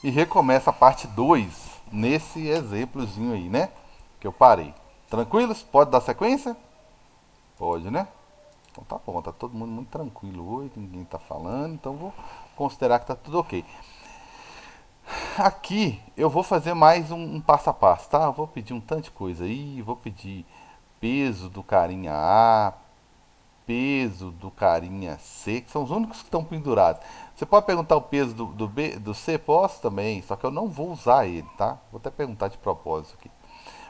e recomeça a parte 2 nesse exemplozinho aí, né? Que eu parei. Tranquilos? Pode dar sequência? Pode, né? Então tá bom, tá todo mundo muito tranquilo hoje, ninguém tá falando, então vou considerar que tá tudo ok. Aqui eu vou fazer mais um passo a passo, tá? Eu vou pedir um tanto de coisa aí, vou pedir peso do carinha A, peso do carinha C, que são os únicos que estão pendurados. Você pode perguntar o peso do B, do C? Posso também, só que eu não vou usar ele, tá? Vou até perguntar de propósito aqui.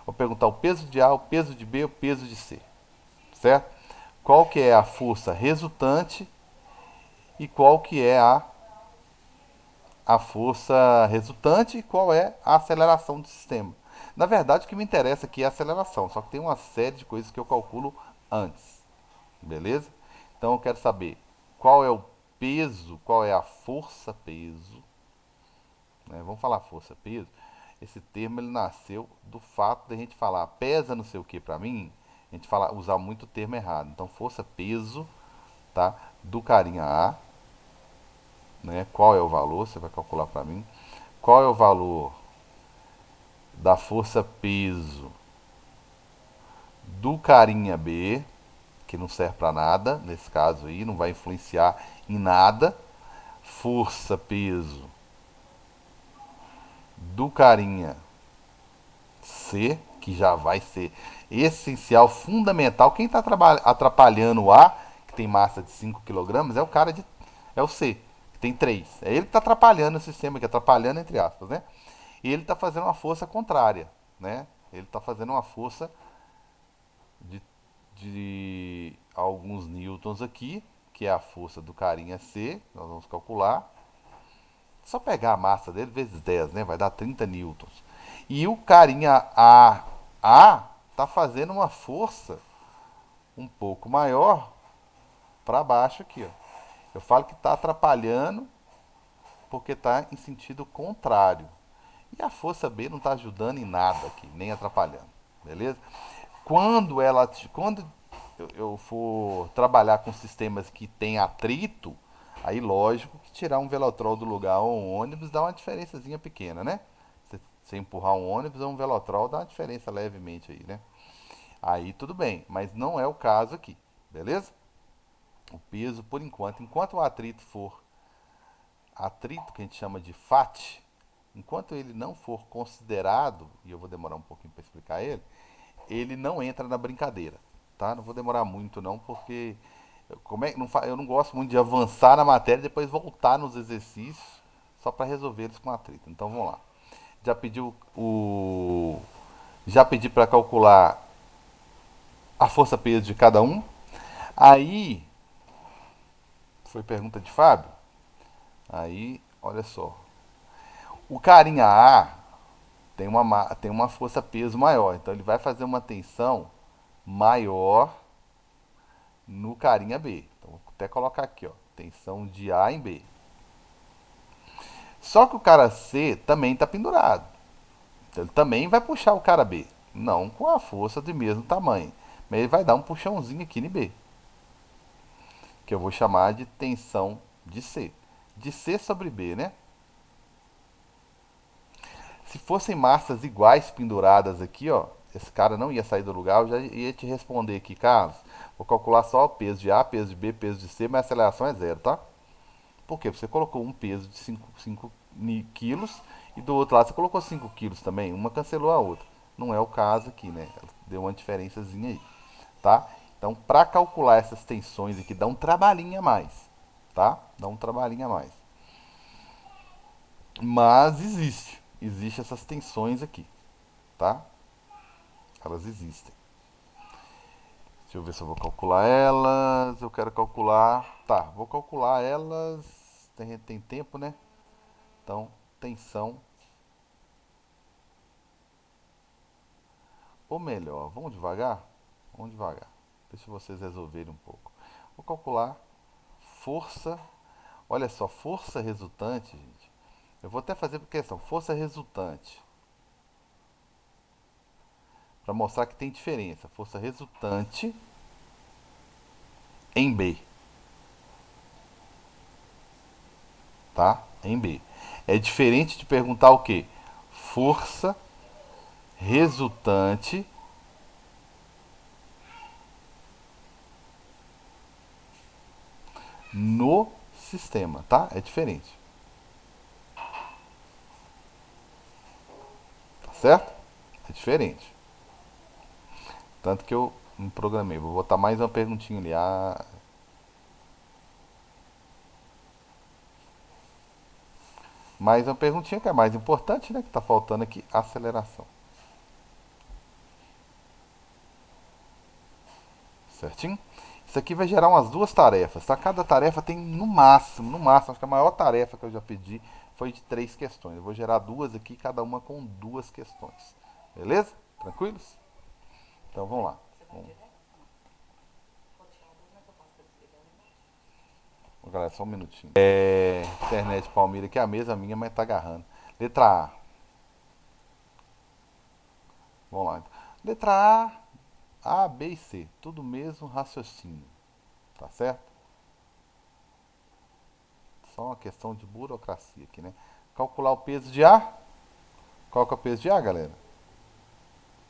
Vou perguntar o peso de A, o peso de B, o peso de C, certo? Qual que é a força resultante e qual que é a força resultante e qual é a aceleração do sistema. Na verdade, o que me interessa aqui é a aceleração, só que tem uma série de coisas que eu calculo antes, beleza? Então eu quero saber qual é o peso, qual é a força-peso, né? Vamos falar força-peso. Esse termo ele nasceu do fato de a gente falar pesa não sei o que para mim, a gente fala, usar muito o termo errado. Então força-peso, tá? Do carinha A, né? Qual é o valor? Você vai calcular para mim. Qual é o valor da força-peso do carinha B, que não serve para nada, nesse caso aí, não vai influenciar em nada. Força-peso do carinha C, que já vai ser essencial, fundamental. Quem está atrapalhando o A, que tem massa de 5 kg, é o cara de. É o C, que tem 3. É ele que está atrapalhando o sistema, que atrapalhando entre aspas, né? E ele está fazendo uma força contrária, né? Ele está fazendo uma força de, de alguns newtons aqui, que é a força do carinha C, nós vamos calcular. Só pegar a massa dele vezes 10, né? Vai dar 30 newtons. E o carinha A tá fazendo uma força um pouco maior para baixo aqui, ó. Eu falo que está atrapalhando porque está em sentido contrário. E a força B não está ajudando em nada aqui, nem atrapalhando, beleza? Quando eu for trabalhar com sistemas que tem atrito, aí lógico que tirar um velotrol do lugar ou um ônibus dá uma diferençazinha pequena, né? Você empurrar um ônibus ou um velotrol dá uma diferença levemente aí, né? Aí tudo bem, mas não é o caso aqui, beleza? O peso, por enquanto o atrito for atrito, que a gente chama de FAT, enquanto ele não for considerado, e eu vou demorar um pouquinho para explicar ele não entra na brincadeira, tá? Não vou demorar muito não, porque eu não gosto muito de avançar na matéria e depois voltar nos exercícios só para resolver eles com atrito. Então vamos lá. Já pediu o já pedi para calcular a força peso de cada um. Aí foi pergunta de Fábio. Aí, olha só. O carinha A tem uma força peso maior, então ele vai fazer uma tensão maior no carinha B. Então vou até colocar aqui, ó, tensão de A em B. Só que o cara C também está pendurado. Então ele também vai puxar o cara B. Não com a força do mesmo tamanho. Mas ele vai dar um puxãozinho aqui em B. Que eu vou chamar de tensão de C. De C sobre B, né? Se fossem massas iguais penduradas aqui, ó, esse cara não ia sair do lugar, eu já ia te responder aqui, Carlos. Vou calcular só o peso de A, peso de B, peso de C, mas a aceleração é zero, tá? Por quê? Você colocou um peso de 5 quilos e do outro lado você colocou 5 quilos também. Uma cancelou a outra. Não é o caso aqui, né? Deu uma diferençazinha aí, tá? Então, para calcular essas tensões aqui, dá um trabalhinho a mais, tá? Dá um trabalhinho a mais. Mas existe essas tensões aqui, tá? Elas existem. Deixa eu ver se eu vou calcular elas. Eu quero calcular. Tá, vou calcular elas. Tem tempo, né? Então, tensão. Ou melhor, vamos devagar? Vamos devagar. Deixa vocês resolverem um pouco. Vou calcular força. Olha só, força resultante, gente. Eu vou até fazer por questão. Força resultante. Para mostrar que tem diferença. Força resultante em B. Tá? Em B. É diferente de perguntar o quê? Força resultante no sistema, tá? É diferente. Tá certo? É diferente. Tanto que eu me programei. Vou botar mais uma perguntinha ali. Mais uma perguntinha que é mais importante, né? Que tá faltando aqui, aceleração. Certinho? Isso aqui vai gerar umas duas tarefas, tá? Cada tarefa tem no máximo, acho que a maior tarefa que eu já pedi foi de 3 questões. Eu vou gerar duas aqui, cada uma com 2 questões. Beleza? Tranquilos? Então vamos lá. Vamos. Galera, só um minutinho. Internet Palmira, que é a mesma minha, mas tá agarrando. Letra A. Vamos lá. Letra A, B e C. Tudo mesmo raciocínio. Tá certo? Só uma questão de burocracia aqui, né? Calcular o peso de A. Qual que é o peso de A, galera?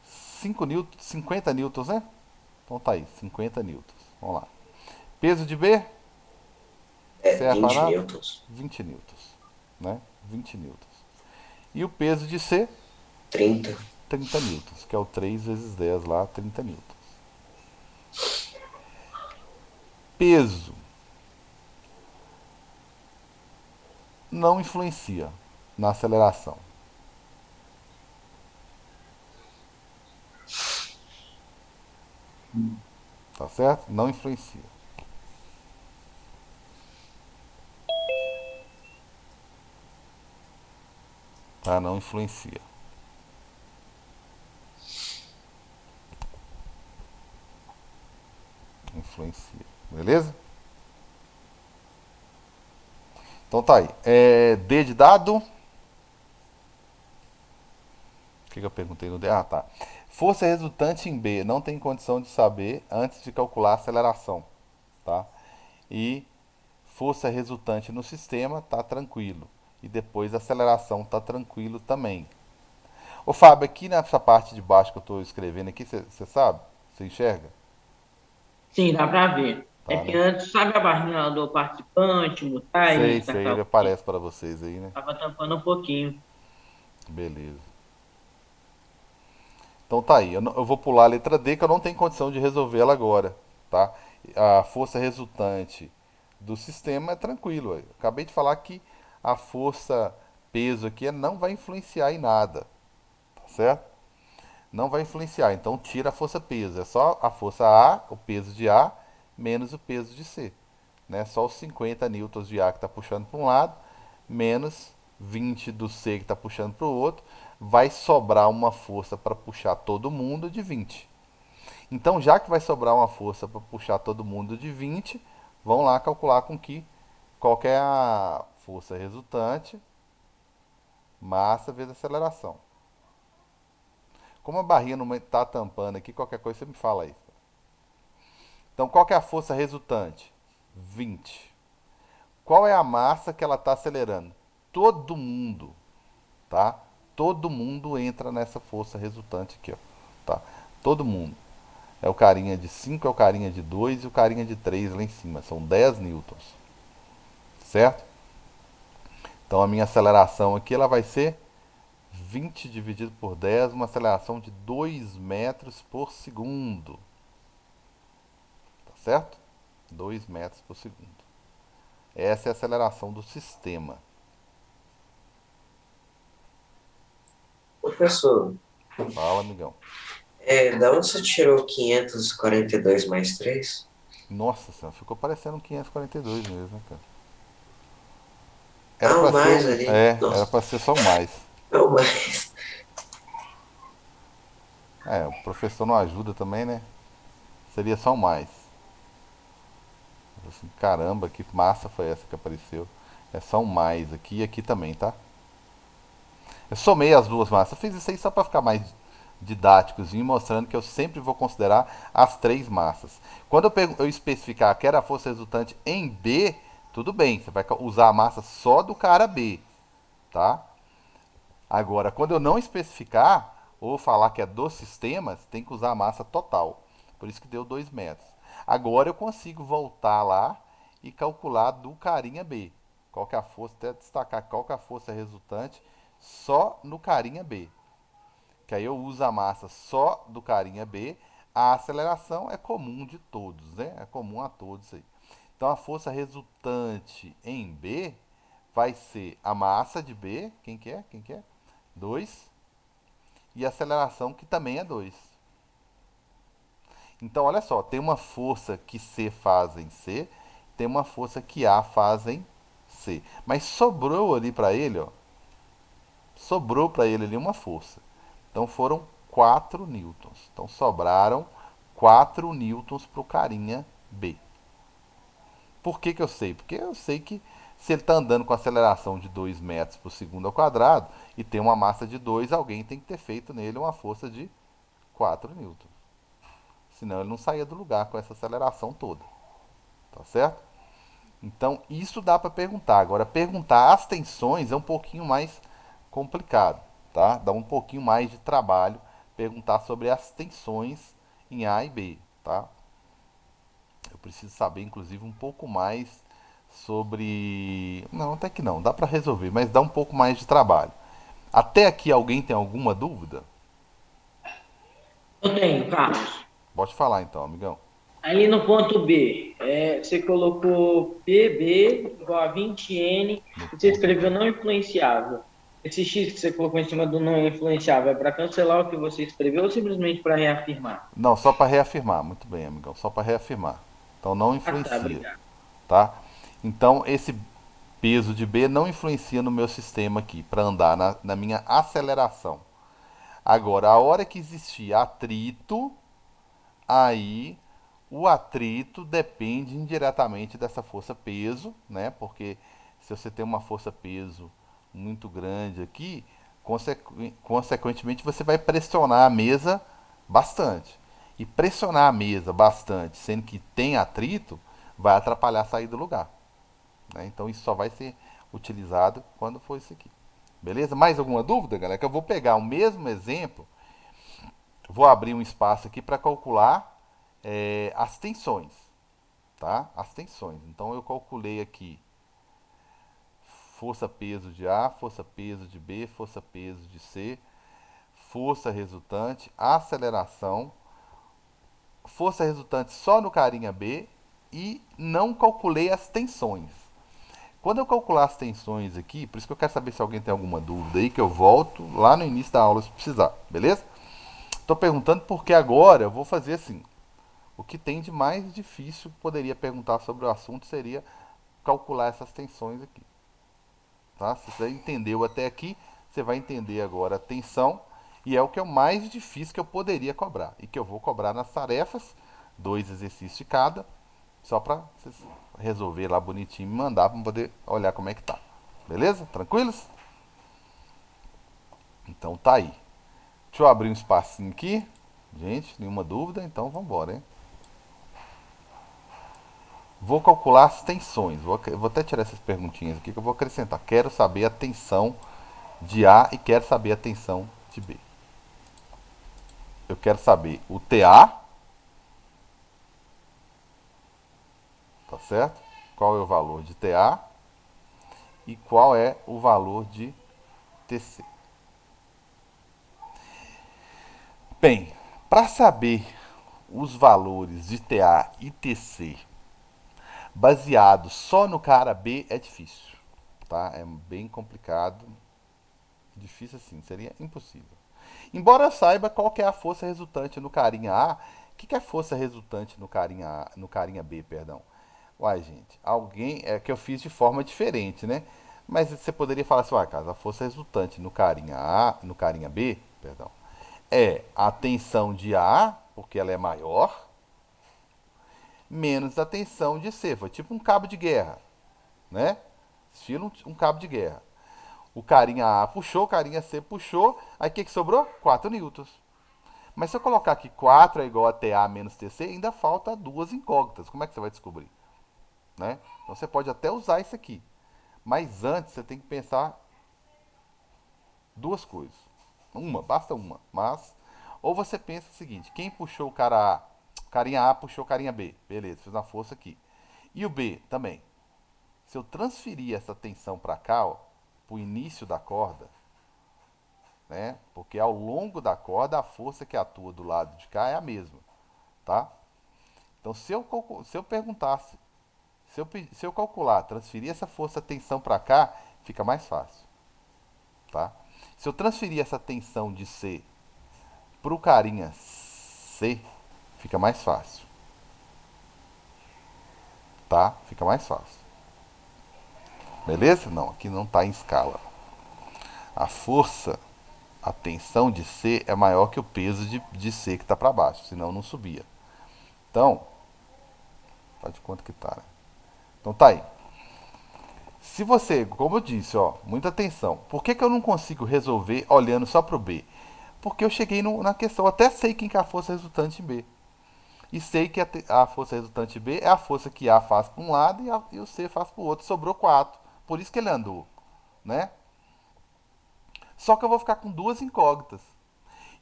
5 newtons, 50 newtons, né? Então tá aí, 50 newtons. Vamos lá. Peso de B, É C é a 20 parada? newtons. 20 newtons, né? 20 newtons. E o peso de C, 30. 30 newtons, que é o 3 vezes 10 lá, 30 newtons. Peso não influencia na aceleração. Tá certo? Não influencia. Tá? Não influencia. Influencia. Beleza? Então tá aí. D de dado. O que eu perguntei no D? Ah, tá. Força resultante em B não tem condição de saber antes de calcular a aceleração, tá? E força resultante no sistema tá tranquilo. E depois a aceleração tá tranquilo também. Ô Fábio, aqui nessa parte de baixo que eu estou escrevendo aqui, você sabe? Você enxerga? Sim, dá para ver. É Tá, que né? antes, sabe a barrinha do participante, mutar e Sei, startar ele o aparece vídeo? para vocês aí, né? Tava tampando um pouquinho. Beleza. Então tá aí, eu vou pular a letra D que eu não tenho condição de resolver ela agora, tá? A força resultante do sistema é tranquilo. Eu acabei de falar que a força peso aqui não vai influenciar em nada, tá certo? Não vai influenciar, então tira a força peso. É só a força A, o peso de A, menos o peso de C. Né? Só os 50 newtons de A que está puxando para um lado, menos 20 do C que está puxando para o outro, vai sobrar uma força para puxar todo mundo de 20. Então, já que vai sobrar uma força para puxar todo mundo de 20, vamos lá calcular com que qual que é a força resultante, massa vezes aceleração. Como a barrinha não está tampando aqui, qualquer coisa você me fala aí. Então, qual que é a força resultante? 20. Qual é a massa que ela está acelerando? Todo mundo, tá? Todo mundo entra nessa força resultante aqui, ó, tá? Todo mundo. É o carinha de 5, é o carinha de 2 e o carinha de 3 lá em cima. São 10 newtons, certo? Então a minha aceleração aqui ela vai ser 20 dividido por 10, uma aceleração de 2 metros por segundo, tá certo? 2 metros por segundo. Essa é a aceleração do sistema. Professor, Fala, amigão. da onde você tirou 542 mais 3? Nossa senhora, ficou parecendo um 542 mesmo, né, cara? Era Ah, o pra ser mais um. ali. Era Nossa, pra ser só um mais. é o mais. O professor não ajuda também, né? Seria só um mais. Assim, caramba, que massa foi essa que apareceu. É só um mais aqui e aqui também, tá? Eu somei as duas massas. Eu fiz isso aí só pra ficar mais didáticos, mostrando que eu sempre vou considerar as 3 massas. Quando eu especificar que era a força resultante em B, tudo bem, você vai usar a massa só do cara B, tá? Agora, quando eu não especificar, ou falar que é dos sistemas, tem que usar a massa total. Por isso que deu 2 metros. Agora eu consigo voltar lá e calcular do carinha B. Qual que é a força, até destacar qual que é a força resultante só no carinha B. Que aí eu uso a massa só do carinha B. A aceleração é comum de todos, né? É comum a todos aí. Então a força resultante em B vai ser a massa de B, quem que é? Quem que é? 2, e a aceleração que também é 2. Então olha só, tem uma força que C faz em C, tem uma força que A faz em C. Mas sobrou ali para ele, ó, sobrou para ele ali uma força. Então foram 4 newtons. Então sobraram 4 newtons para o carinha B. Por que, que eu sei? Porque eu sei que se ele está andando com aceleração de 2 metros por segundo ao quadrado e tem uma massa de 2, alguém tem que ter feito nele uma força de 4 newtons. Senão ele não saía do lugar com essa aceleração toda. Tá certo? Então isso dá para perguntar. Agora, perguntar as tensões é um pouquinho mais complicado. Tá? Dá um pouquinho mais de trabalho perguntar sobre as tensões em A e B. Tá? Eu preciso saber, inclusive, um pouco mais sobre. Não, até que não, dá para resolver, mas dá um pouco mais de trabalho. Até aqui alguém tem alguma dúvida? Eu tenho, Carlos. Pode falar então, amigão. Ali no ponto B, você colocou PB igual a 20N No e você ponto escreveu B. não influenciável. Esse X que você colocou em cima do não influenciável é para cancelar o que você escreveu ou simplesmente para reafirmar? Não, só para reafirmar. Muito bem, amigão, só para reafirmar. Então não Ah, tá, influencia, obrigado. tá? Então esse peso de B não influencia no meu sistema aqui para andar na minha aceleração. Agora, a hora que existir atrito, aí o atrito depende indiretamente dessa força peso, né? Porque se você tem uma força peso muito grande aqui, consequentemente você vai pressionar a mesa bastante. E pressionar a mesa bastante, sendo que tem atrito, vai atrapalhar a sair do lugar, né? Então isso só vai ser utilizado quando for isso aqui. Beleza? Mais alguma dúvida, galera? Que eu vou pegar o mesmo exemplo, vou abrir um espaço aqui para calcular as tensões, tá? As tensões. Então eu calculei aqui força peso de A, força peso de B, força peso de C, força resultante, aceleração, força resultante só no carinha B e não calculei as tensões. Quando eu calcular as tensões aqui, por isso que eu quero saber se alguém tem alguma dúvida aí, que eu volto lá no início da aula se precisar, beleza? Estou perguntando porque agora eu vou fazer assim. O que tem de mais difícil que poderia perguntar sobre o assunto seria calcular essas tensões aqui. Tá? Se você entendeu até aqui, você vai entender agora a tensão e é o que é o mais difícil que eu poderia cobrar e que eu vou cobrar nas tarefas, 2 exercícios de cada, só para vocês resolver lá bonitinho e me mandar para poder olhar como é que tá. Beleza? Tranquilos? Então tá aí. Deixa eu abrir um espacinho aqui. Gente, nenhuma dúvida, então vamos embora, hein? Vou calcular as tensões. Vou até tirar essas perguntinhas aqui que eu vou acrescentar. Quero saber a tensão de A e quero saber a tensão de B. Eu quero saber o TA, tá certo? Qual é o valor de TA e qual é o valor de TC. Bem, para saber os valores de TA e TC baseado só no cara B é difícil, tá? É bem complicado, difícil assim, seria impossível. Embora eu saiba qual que é a força resultante no carinha A, o que é força resultante no carinha B, perdão? Uai, gente, alguém é que eu fiz de forma diferente, né? Mas você poderia falar assim, uai, cara, a força resultante no carinha A, no carinha B, perdão, é a tensão de A, porque ela é maior, menos a tensão de C. Foi tipo um cabo de guerra, né? Estilo um cabo de guerra. O carinha A puxou, o carinha C puxou, aí o que sobrou? 4 newtons. Mas se eu colocar aqui 4 é igual a TA menos TC, ainda falta duas incógnitas. Como é que você vai descobrir? Né? Então você pode até usar isso aqui. Mas antes você tem que pensar Duas coisas. Uma, basta uma. Mas, ou você pensa o seguinte, quem puxou o cara A? O carinha A puxou o carinha B. Beleza, fez uma força aqui. E o B também. Se eu transferir essa tensão para cá, ó, para o início da corda, né? Porque ao longo da corda a força que atua do lado de cá é a mesma, tá? Então se eu perguntasse, se eu calcular, transferir essa força tensão para cá, fica mais fácil, tá? Se eu transferir essa tensão de C para o carinha C, fica mais fácil, tá? Fica mais fácil. Beleza? Não, aqui não está em escala. A força, a tensão de C é maior que o peso de C que está para baixo, senão não subia. Então, faz de quanto que tá, né? Então tá aí. Se você, como eu disse, ó, muita atenção. Por que eu não consigo resolver olhando só pro B? Porque eu cheguei na questão, eu até sei quem que é a força resultante em B. E sei que a força resultante B é a força que A faz para um lado e o C faz para o outro. Sobrou 4. Por isso que ele andou, né? Só que eu vou ficar com duas incógnitas.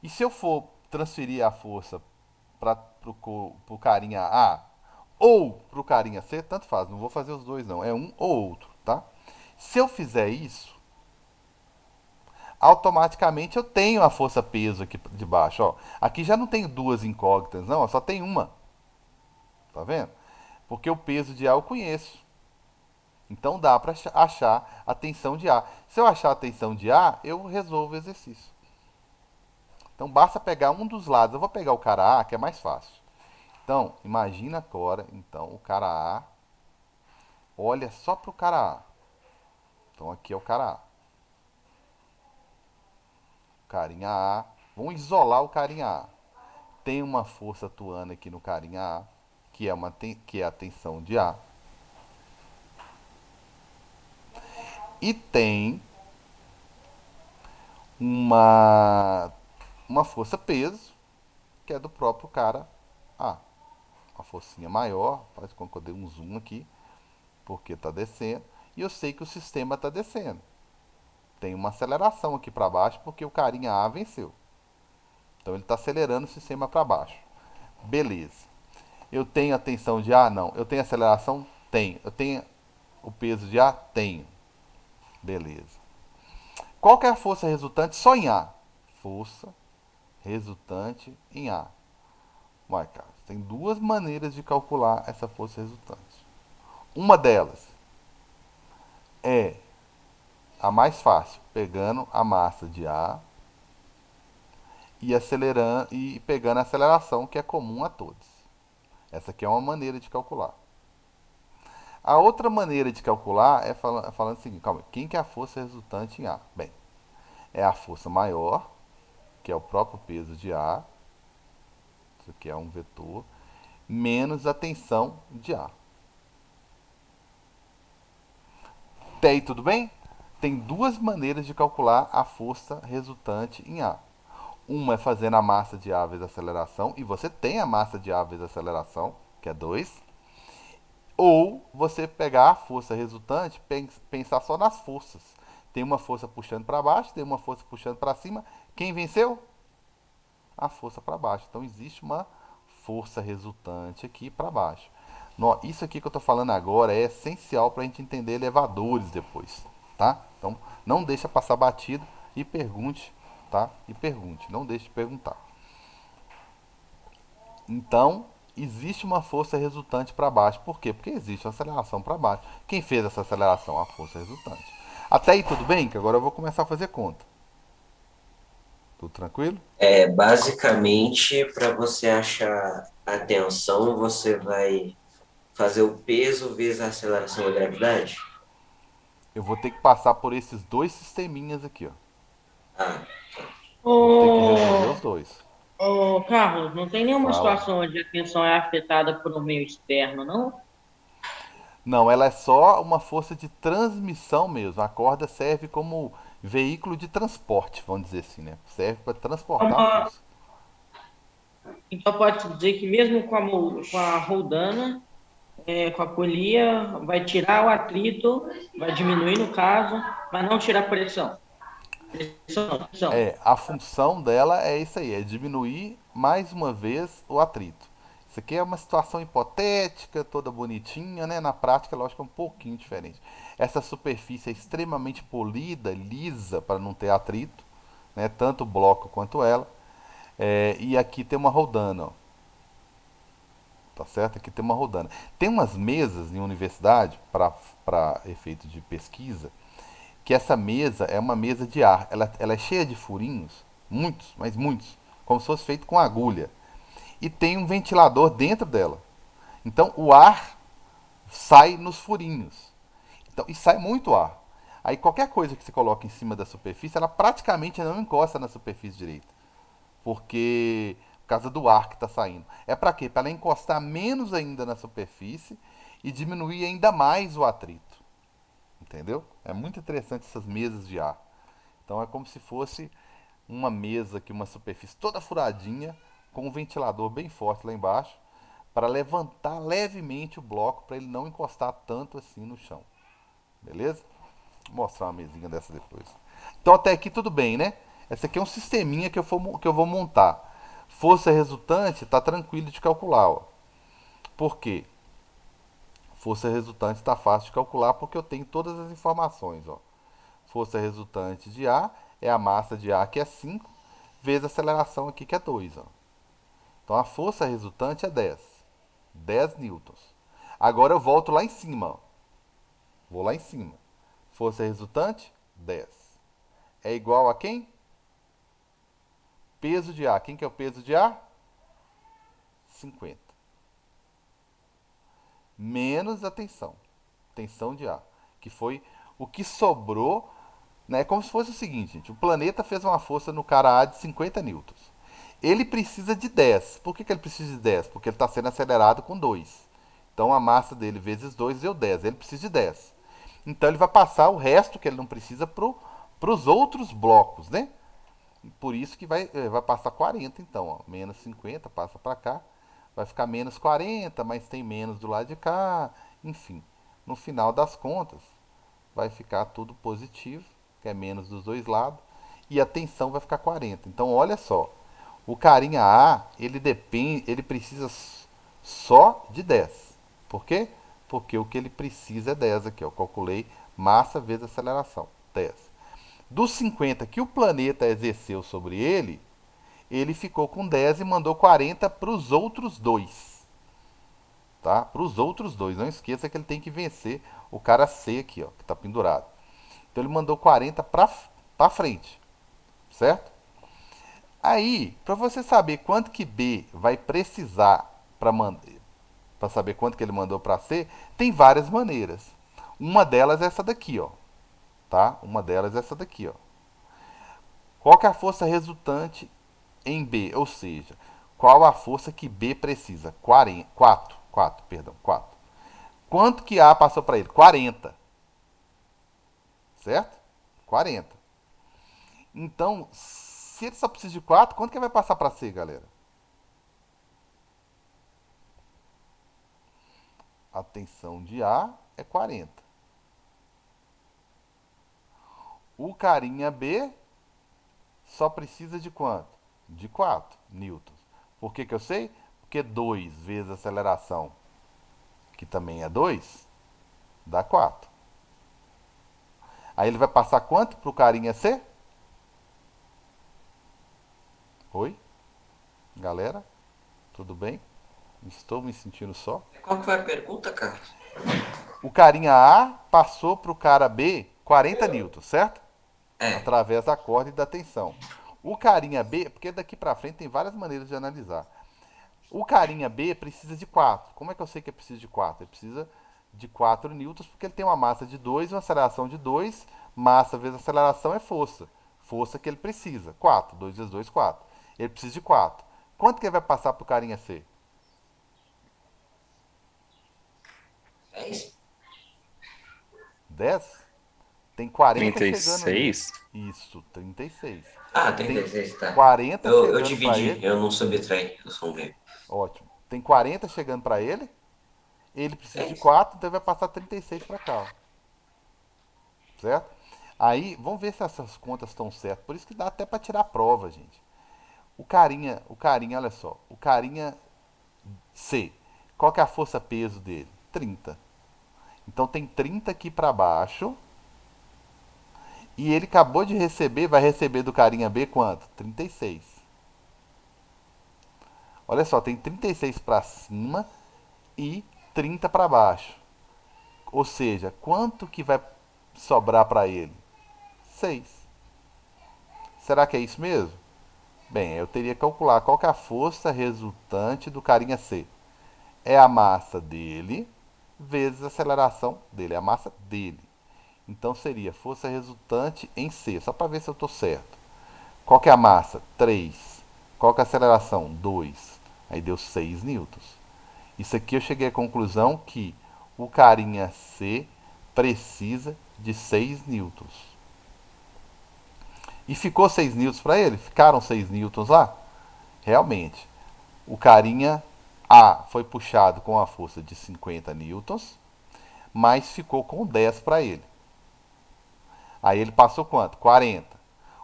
E se eu for transferir a força para o carinha A ou para o carinha C, tanto faz, não vou fazer os dois não, é um ou outro, tá? Se eu fizer isso, automaticamente eu tenho a força peso aqui de baixo, ó. Aqui já não tenho duas incógnitas, não, só tem uma. Tá vendo? Porque o peso de A eu conheço. Então dá para achar a tensão de A. Se eu achar a tensão de A, eu resolvo o exercício. Então basta pegar um dos lados. Eu vou pegar o cara A, que é mais fácil. Então, imagina agora, então, o cara A olha só pro cara A. Então aqui é o cara A. Carinha A. Vamos isolar o carinha A. Tem uma força atuando aqui no carinha A, que é a tensão de A. E tem uma, uma força peso, que é do próprio cara A. Uma forcinha maior, faz com que eu dê um zoom aqui, porque está descendo. E eu sei que o sistema está descendo. Tem uma aceleração aqui para baixo, porque o carinha A venceu. Então ele está acelerando o sistema para baixo. Beleza. Eu tenho a tensão de A? Não. Eu tenho aceleração? Tenho. Eu tenho o peso de A? Tenho. Beleza. Qual que é a força resultante só em A? Força resultante em A. Vai, cara. Tem duas maneiras de calcular essa força resultante. Uma delas é a mais fácil, pegando a massa de A e acelerando e pegando a aceleração que é comum a todos. Essa aqui é uma maneira de calcular. A outra maneira de calcular é falando o seguinte, calma, quem que é a força resultante em A? Bem, é a força maior, que é o próprio peso de A, isso aqui é um vetor, menos a tensão de A. Até aí tudo bem? Tem duas maneiras de calcular a força resultante em A. Uma é fazendo a massa de A vezes a aceleração, e você tem a massa de A vezes a aceleração, que é 2. Ou você pegar a força resultante, pensar só nas forças. Tem uma força puxando para baixo, tem uma força puxando para cima. Quem venceu? A força para baixo. Então existe uma força resultante aqui para baixo. Isso aqui que eu estou falando agora é essencial para a gente entender elevadores depois, tá? Então não deixa passar batido e pergunte, tá? E pergunte, não deixe de perguntar. Então existe uma força resultante para baixo. Por quê? Porque existe uma aceleração para baixo. Quem fez essa aceleração? A força resultante. Até aí tudo bem? Que agora eu vou começar a fazer conta. Tudo tranquilo? Basicamente, para você achar a tensão, você vai fazer o peso vezes a aceleração da gravidade? Eu vou ter que passar por esses dois sisteminhas aqui, ó. Ah, Vou ter que resolver Ô, os dois. ô, Carlos, não tem nenhuma Fala. situação onde a tensão é afetada por um meio externo, não? Não, ela é só uma força de transmissão mesmo. A corda serve como veículo de transporte, vamos dizer assim, né? Serve para transportar a Uma- força. Então pode-se dizer que mesmo com a roldana, com a polia, vai tirar o atrito, vai diminuir no caso, mas não tirar a pressão. Pressão. A função dela é isso aí, é diminuir mais uma vez o atrito. Isso aqui é uma situação hipotética, toda bonitinha, né? Na prática, lógico, é um pouquinho diferente. Essa superfície é extremamente polida, lisa, para não ter atrito, né? Tanto o bloco quanto ela. E aqui tem uma rodana, ó. Tá certo? Aqui tem uma rodana. Tem umas mesas em universidade para efeito de pesquisa que essa mesa é uma mesa de ar. Ela é cheia de furinhos, muitos, mas muitos, como se fosse feito com agulha. E tem um ventilador dentro dela. Então o ar sai nos furinhos. Então, e sai muito ar. Aí qualquer coisa que você coloca em cima da superfície, ela praticamente não encosta na superfície direita. Porque por causa do ar que está saindo. É para quê? Para ela encostar menos ainda na superfície e diminuir ainda mais o atrito. Entendeu? É muito interessante essas mesas de ar. Então é como se fosse uma mesa aqui, uma superfície toda furadinha, com um ventilador bem forte lá embaixo, para levantar levemente o bloco para ele não encostar tanto assim no chão. Beleza? Vou mostrar uma mesinha dessa depois. Então até aqui tudo bem, né? Esse aqui é um sisteminha que eu vou montar. Força resultante está tranquilo de calcular. Ó. Por quê? Força resultante está fácil de calcular porque eu tenho todas as informações. Ó. Força resultante de A é a massa de A, que é 5 vezes a aceleração aqui, que é 2. Ó. Então a força resultante é 10. 10 newtons. Agora eu volto lá em cima. Ó. Vou lá em cima. Força resultante, 10. É igual a quem? Peso de A. Quem que é o peso de A? 50. Menos a tensão. Tensão de A. Que foi o que sobrou. Né? É como se fosse o seguinte, gente. O planeta fez uma força no cara A de 50 newtons. Ele precisa de 10. Por que ele precisa de 10? Porque ele está sendo acelerado com 2. Então a massa dele vezes 2 deu 10. Ele precisa de 10. Então ele vai passar o resto que ele não precisa para os outros blocos, né? Por isso que vai passar 40 então, ó. Menos 50 passa para cá. Vai ficar menos 40, mas tem menos do lado de cá. Enfim, no final das contas, vai ficar tudo positivo, que é menos dos dois lados. E a tensão vai ficar 40. Então, olha só. O carinha A, ele precisa só de 10. Por quê? Porque o que ele precisa é 10 aqui. Eu calculei massa vezes aceleração. 10. Dos 50 que o planeta exerceu sobre ele, ele ficou com 10 e mandou 40 para os outros dois. Tá? Para os outros dois. Não esqueça que ele tem que vencer o cara C aqui, ó, que está pendurado. Então ele mandou 40 para frente. Certo? Aí, para você saber quanto que B vai precisar para saber quanto que ele mandou para C, tem várias maneiras. Uma delas é essa daqui, ó, tá? Uma delas é essa daqui, ó. Qual que é a força resultante em B? Ou seja, qual a força que B precisa? 40, 4, perdão, 4. Quanto que A passou para ele? 40, certo? 40. Então, se ele só precisa de 4, quanto que vai passar para C, galera? A tensão de A é 40. O carinha B só precisa de quanto? De 4 newtons. Por que eu sei? Porque 2 vezes a aceleração, que também é 2, dá 4. Aí ele vai passar quanto para o carinha C? Oi? Galera? Tudo bem? Estou me sentindo só. Qual que foi a pergunta, Carlos? O carinha A passou para o cara B 40 newtons, certo? É, Através da corda e da tensão. O carinha B, porque daqui para frente tem várias maneiras de analisar. O carinha B precisa de 4. Como é que eu sei que ele precisa de 4? Ele precisa de 4 newtons porque ele tem uma massa de 2 e uma aceleração de 2. Massa vezes aceleração é força. Força que ele precisa. 4. 2 vezes 2, 4. Ele precisa de 4. Quanto que ele vai passar para o carinha C? é isso? 10? Tem 40 chegando nele. 36? Isso, 36. Ah, Tem 36, tá. 40 Eu chegando para dividi, ele. eu não subtraí, eu sou um ver. Ótimo. Tem 40 chegando para ele. Ele precisa É de isso? 4, então ele vai passar 36 para cá. Ó. Certo? Aí, vamos ver se essas contas estão certas. Por isso que dá até para tirar a prova, gente. O carinha, olha só. O carinha C. Qual que é a força peso dele? 30. Então tem 30 aqui para baixo. E ele acabou de receber, vai receber do carinha B quanto? 36. Olha só, tem 36 para cima e 30 para baixo. Ou seja, quanto que vai sobrar para ele? 6. Será que é isso mesmo? Bem, eu teria que calcular qual que é a força resultante do carinha C. É a massa dele vezes a aceleração dele, é a massa dele. Então seria força resultante em C, só para ver se eu estou certo. Qual que é a massa? 3. Qual que é a aceleração? 2. Aí deu 6 newtons. Isso aqui eu cheguei à conclusão que o carinha C precisa de 6 newtons. E ficou 6 newtons para ele? Ficaram 6 newtons lá? Realmente. O carinha A foi puxado com a força de 50 newtons, mas ficou com 10 para ele. Aí ele passou quanto? 40.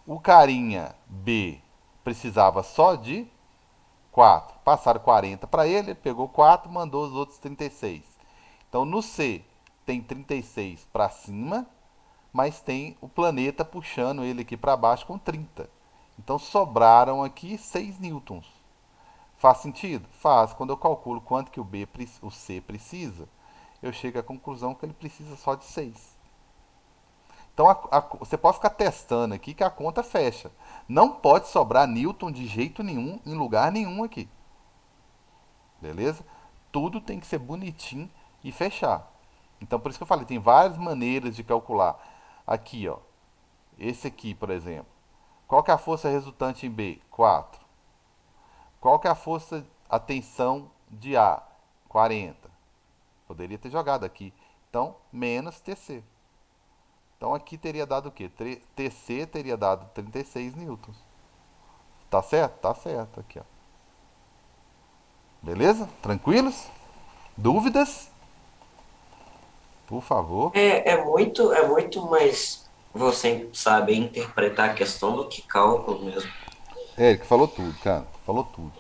O carinha B precisava só de 4. Passaram 40 para ele, ele pegou 4, mandou os outros 36. Então no C tem 36 para cima, mas tem o planeta puxando ele aqui para baixo com 30. Então sobraram aqui 6 newtons. Faz sentido? Faz. Quando eu calculo quanto que o C precisa, eu chego à conclusão que ele precisa só de 6. Então você pode ficar testando aqui que a conta fecha. Não pode sobrar Newton de jeito nenhum em lugar nenhum aqui. Beleza? Tudo tem que ser bonitinho e fechar. Então por isso que eu falei, tem várias maneiras de calcular. Aqui, ó. Esse aqui, por exemplo. Qual que é a força resultante em B? 4. Qual que é a força, a tensão de A? 40. Poderia ter jogado aqui. Então, menos TC. Então aqui teria dado o quê? TC teria dado 36 newtons. Tá certo? Tá certo aqui, ó. Beleza? Tranquilos? Dúvidas? Por favor. É muito mais você saber interpretar a questão do que cálculo mesmo. Eric, falou tudo, cara. Falou tudo.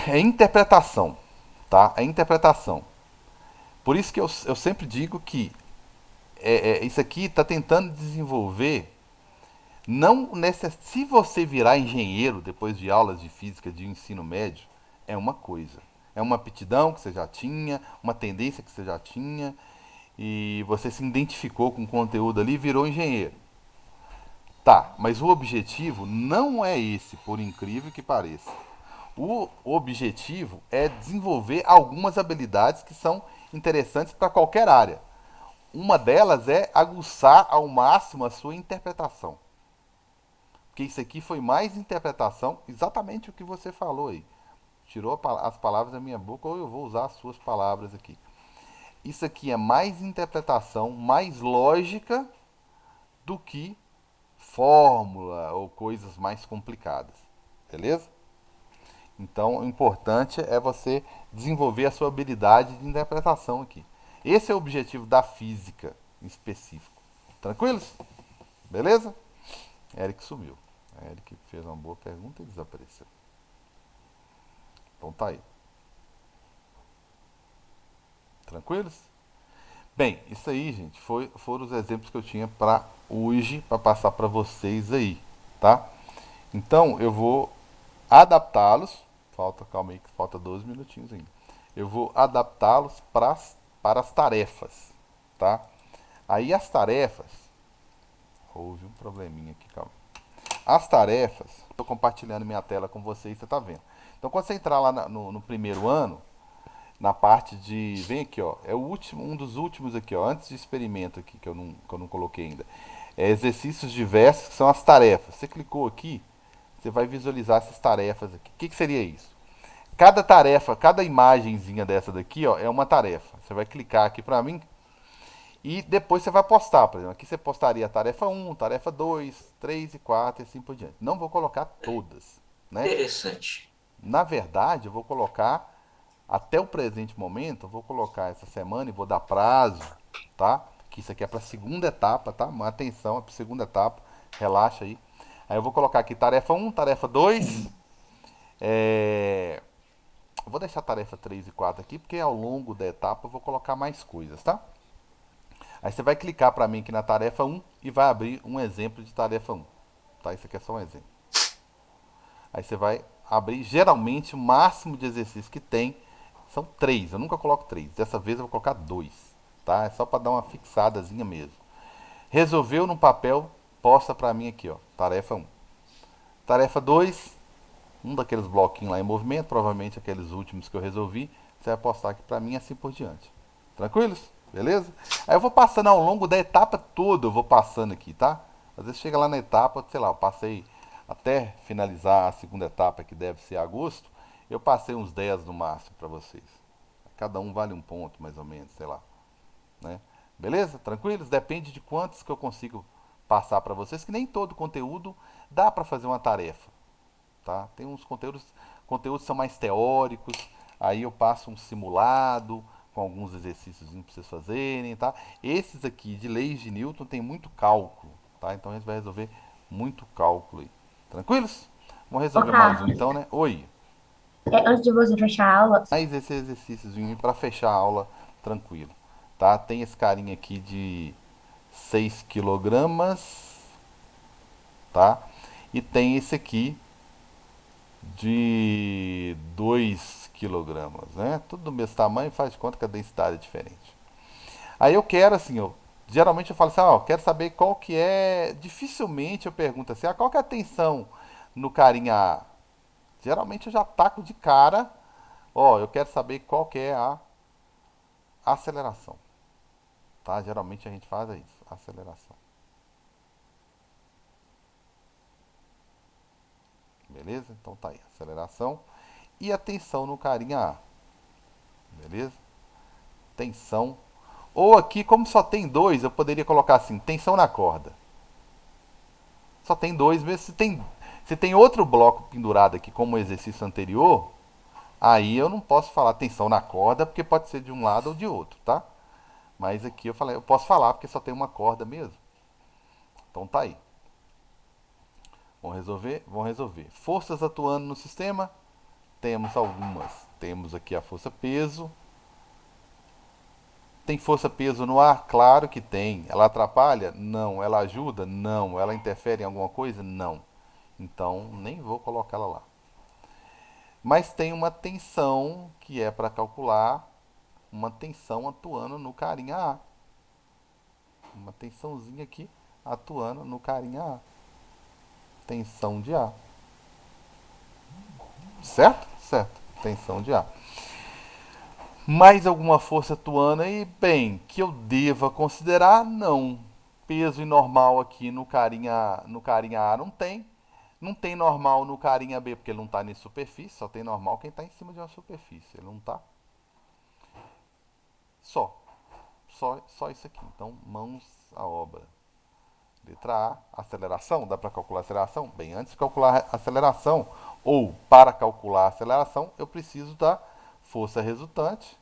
É interpretação, tá? É interpretação. Por isso que eu sempre digo que isso aqui está tentando desenvolver. Não se você virar engenheiro depois de aulas de física de ensino médio, é uma coisa. É uma aptidão que você já tinha, uma tendência que você já tinha, e você se identificou com o conteúdo ali e virou engenheiro. Tá, mas o objetivo não é esse, por incrível que pareça. O objetivo é desenvolver algumas habilidades que são interessantes para qualquer área. Uma delas é aguçar ao máximo a sua interpretação. Porque isso aqui foi mais interpretação, exatamente o que você falou aí. Tirou as palavras da minha boca, ou eu vou usar as suas palavras aqui. Isso aqui é mais interpretação, mais lógica do que fórmula ou coisas mais complicadas. Beleza? Então, o importante é você desenvolver a sua habilidade de interpretação aqui. Esse é o objetivo da física em específico. Tranquilos? Beleza? Eric sumiu. Eric fez uma boa pergunta e desapareceu. Então tá aí. Tranquilos? Bem, isso aí, gente, foram os exemplos que eu tinha para hoje, para passar para vocês aí, tá? Então eu vou adaptá-los. Calma aí, que falta 12 minutinhos ainda. Eu vou adaptá-los para as tarefas, tá? Aí as tarefas. Houve um probleminha aqui, calma. As tarefas, estou compartilhando minha tela com vocês, você está vendo. Então, quando você entrar lá no primeiro ano, na parte de. Vem aqui, ó. É o último, um dos últimos aqui, ó. Antes de experimento aqui, que eu não coloquei ainda. É exercícios diversos, que são as tarefas. Você clicou aqui, você vai visualizar essas tarefas aqui. O que seria isso? Cada tarefa, cada imagenzinha dessa daqui, ó, é uma tarefa. Você vai clicar aqui para mim e depois você vai postar, por exemplo. Aqui você postaria a tarefa 1, tarefa 2, 3 e 4 e assim por diante. Não vou colocar todas, né? Interessante. Na verdade, eu vou colocar até o presente momento, eu vou colocar essa semana e vou dar prazo, tá? que isso aqui é para a segunda etapa, tá? Atenção, é para a segunda etapa, relaxa aí. Aí eu vou colocar aqui tarefa 1, tarefa 2, eu vou deixar tarefa 3 e 4 aqui, porque ao longo da etapa eu vou colocar mais coisas, tá? Aí você vai clicar para mim aqui na tarefa 1 e vai abrir um exemplo de tarefa 1, tá? Isso aqui é só um exemplo. Aí você vai abrir, geralmente o máximo de exercício que tem são 3. Eu nunca coloco 3. Dessa vez eu vou colocar 2, tá? É só para dar uma fixadazinha mesmo. Resolveu no papel, posta para mim aqui, ó. Tarefa 1. Tarefa 2, um daqueles bloquinhos lá em movimento, provavelmente aqueles últimos que eu resolvi, você vai postar aqui para mim assim por diante. Tranquilos? Beleza? Aí eu vou passando ao longo da etapa toda, eu vou passando aqui, tá? Às vezes chega lá na etapa, sei lá, eu passei até finalizar a segunda etapa, que deve ser agosto, eu passei uns 10 no máximo para vocês. Cada um vale um ponto, mais ou menos, sei lá. Né? Beleza? Tranquilos? Depende de quantos que eu consigo passar para vocês, que nem todo conteúdo dá para fazer uma tarefa. Tá? Tem uns conteúdos são mais teóricos, aí eu passo um simulado com alguns exercícios para vocês fazerem, tá? Esses aqui de leis de Newton tem muito cálculo, tá? Então a gente vai resolver muito cálculo aí. Tranquilos? Vamos Ô, resolver mais um Carlos, então, né? Oi. antes de você fechar a aula, Mais esse exercíciozinho para fechar a aula tranquilo, tá? Tem esse carinha aqui de 6 quilogramas, tá? E tem esse aqui de 2 quilogramas, né? Tudo do mesmo tamanho, faz de conta que a densidade é diferente. Aí eu quero assim, geralmente eu falo assim, eu quero saber qual que é, dificilmente eu pergunto assim, qual que é a tensão no carinha A? Geralmente eu já taco de cara, eu quero saber qual que é a aceleração, tá? Geralmente a gente faz isso, aceleração. Beleza? Então tá aí, aceleração e a tensão no carinha A. Beleza? Tensão. Ou aqui, como só tem dois, eu poderia colocar assim, tensão na corda. Só tem dois, mesmo se tem outro bloco pendurado aqui como o exercício anterior, aí eu não posso falar tensão na corda, porque pode ser de um lado ou de outro, tá? Mas aqui eu posso falar porque só tem uma corda mesmo. Então tá aí. Vamos resolver? Vamos resolver. Forças atuando no sistema, temos algumas. Temos aqui a força peso. Tem força peso no ar? Claro que tem. Ela atrapalha? Não. Ela ajuda? Não. Ela interfere em alguma coisa? Não. Então, nem vou colocar ela lá. Mas tem uma tensão que é para calcular uma tensão atuando no carinha A. Uma tensãozinha aqui atuando no carinha A. Tensão de A. Certo? Certo. Tensão de A. Mais alguma força atuando aí? Bem, que eu deva considerar? Não. Peso normal aqui no carinha A não tem. Não tem normal no carinha B, porque ele não está em superfície. Só tem normal quem está em cima de uma superfície. Ele não está. Só. Só isso aqui. Então, mãos à obra. Letra A, aceleração. Dá para calcular a aceleração? Bem, antes de calcular a aceleração, ou para calcular a aceleração, eu preciso da força resultante,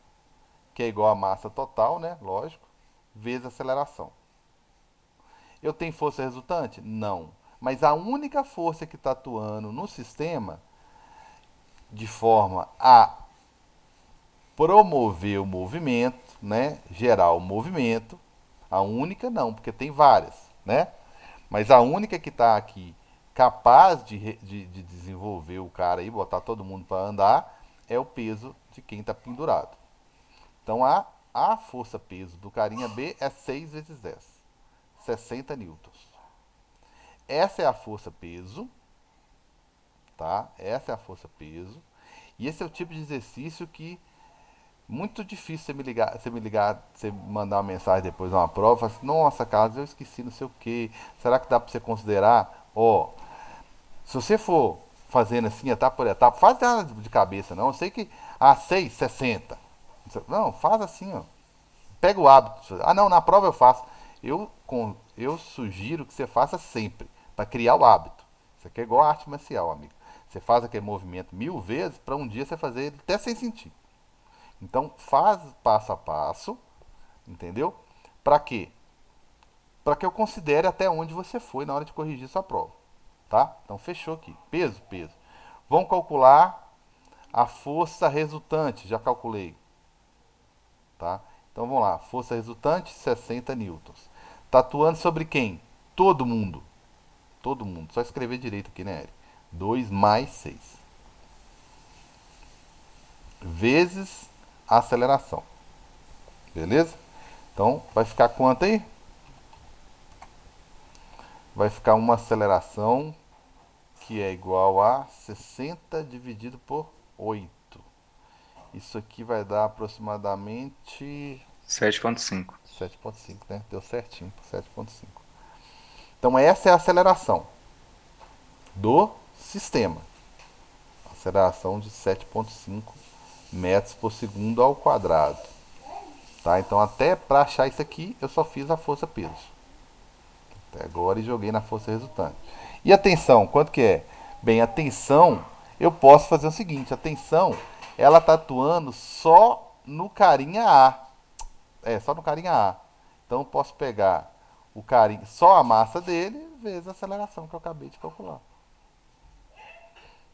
que é igual a massa total, né? Lógico, vezes a aceleração. Eu tenho força resultante? Não. Mas a única força que está atuando no sistema de forma a promover o movimento, né? Gerar o movimento, a única não, porque tem várias, né? Mas a única que está aqui capaz de desenvolver o cara e botar todo mundo para andar é o peso de quem está pendurado. Então a força peso do carinha B é 6 vezes 10, 60 newtons. Essa é a força peso, tá? Essa é a força peso. E esse é o tipo de exercício que muito difícil você mandar uma mensagem depois de uma prova, assim, nossa, Carlos, eu esqueci não sei o que. Será que dá para você considerar? Se você for fazendo assim, etapa por etapa, faz nada de cabeça, não. Eu sei que A6, 60. Não, faz assim, ó. Pega o hábito. Não, na prova eu faço. Eu sugiro que você faça sempre, para criar o hábito. Isso aqui é igual a arte marcial, amigo. Você faz aquele movimento 1000 vezes para um dia você fazer ele até sem sentir. Então, faz passo a passo, entendeu? Para quê? para que eu considere até onde você foi na hora de corrigir sua prova. Tá? Então fechou aqui. Peso, peso. Vamos calcular a força resultante. Já calculei. Tá? Então vamos lá. Força resultante, 60 newtons. Tá atuando sobre quem? Todo mundo. Todo mundo. Só escrever direito aqui, né, Eric? 2 mais 6. Vezes a aceleração. Beleza? Então vai ficar quanto aí? Vai ficar uma aceleração que é igual a 60 dividido por 8. Isso aqui vai dar aproximadamente 7,5. 7,5, né? Deu certinho, 7,5. Então essa é a aceleração do sistema. Aceleração de 7,5 metros por segundo ao quadrado. Tá? Então até para achar isso aqui, eu só fiz a força-peso. Até agora e joguei na força resultante. E a tensão, quanto que é? Bem, a tensão, eu posso fazer o seguinte, a tensão, ela está atuando só no carinha A. Só no carinha A. Então eu posso pegar o carinha, só a massa dele, vezes a aceleração que eu acabei de calcular.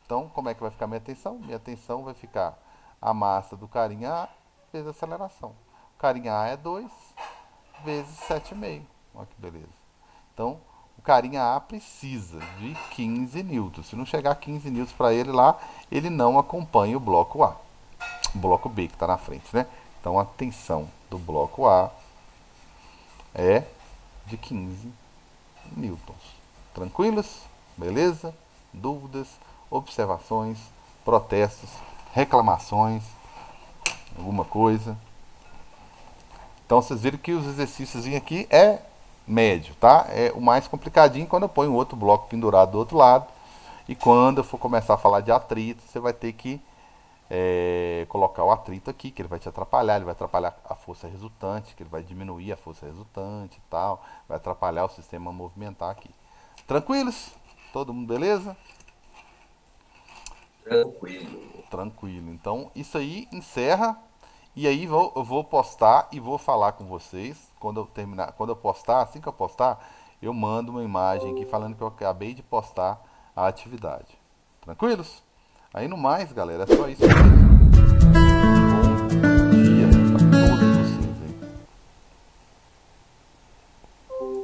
Então, como é que vai ficar minha tensão? Minha tensão vai ficar a massa do carinha A vezes a aceleração. O carinha A é 2 vezes 7,5. Olha que beleza. Então, o carinha A precisa de 15 newtons. Se não chegar 15 newtons para ele lá, ele não acompanha o bloco A. O bloco B que está na frente, né? Então, a tensão do bloco A é de 15 newtons. Tranquilos? Beleza? Dúvidas? Observações? Protestos? Reclamações? Alguma coisa? Então, vocês viram que os exercícios aqui é médio, tá? É o mais complicadinho quando eu ponho outro bloco pendurado do outro lado. E quando eu for começar a falar de atrito, você vai ter que colocar o atrito aqui, que ele vai te atrapalhar, ele vai atrapalhar a força resultante, que ele vai diminuir a força resultante e tal, vai atrapalhar o sistema a movimentar aqui. Tranquilos? Todo mundo beleza? Tranquilo. Tranquilo. Então, isso aí encerra. E aí eu vou postar e vou falar com vocês quando eu terminar, quando eu postar, assim que eu postar, eu mando uma imagem aqui falando que eu acabei de postar a atividade. Tranquilos? Aí no mais, galera, é só isso.